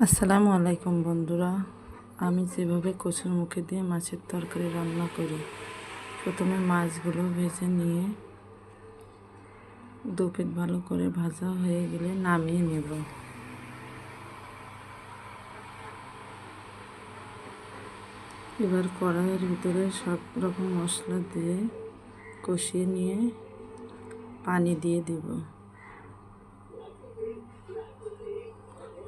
আসসালামু আলাইকুম বন্ধুরা, আমি যেভাবে কচুর মুখে দিয়ে মাছের তরকারি রান্না করি। প্রথমে মাছগুলো ভেজে নিয়ে দু পিঠ ভালো করে ভাজা হয়ে গেলে নামিয়ে নেব। এবার কড়াইয়ের ভিতরে সব রকম মশলা দিয়ে কষিয়ে নিয়ে পানি দিয়ে দিব।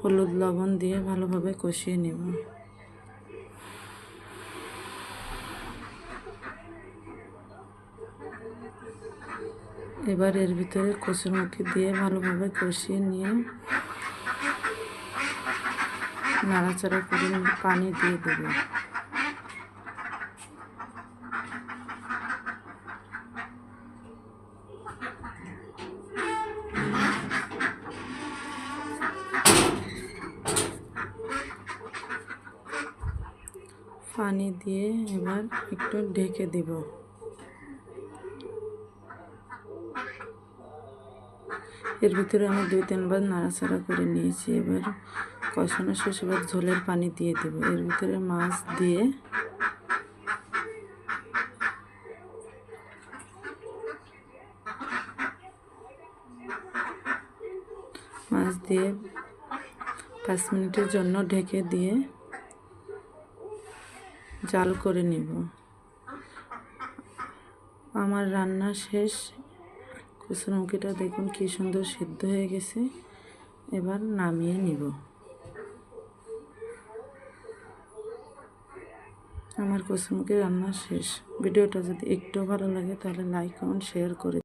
হলুদ লবণ দিয়ে ভালোভাবে কষিয়ে নেব। এবার এর ভিতরে কচুর মুখি দিয়ে ভালোভাবে কষিয়ে নিয়ে নাড়াচাড়া করে পানি দিয়ে দেব। পানি দিয়ে এবার একটু ঢেকে দিব। এর ভিতরে আমি 2-3 বার নাড়াচাড়া করে নিয়েছি। এবার কষানো শেষ, এবার ঝোলের পানি দিয়ে দেব। এর ভিতরে মাছ দিয়ে মাছ দিয়ে 5 মিনিটের জন্য ঢেকে দিয়ে জাল করে নেব। আমার রান্না শেষ। কচুর মুখিটা দেখুন কি সুন্দর সিদ্ধ হয়ে গেছে। এবার নামিয়ে নিব। আমার কচুর মুখি রান্না শেষ। ভিডিওটা যদি একটু ভালো লাগে তাহলে লাইক কমেন্ট শেয়ার করে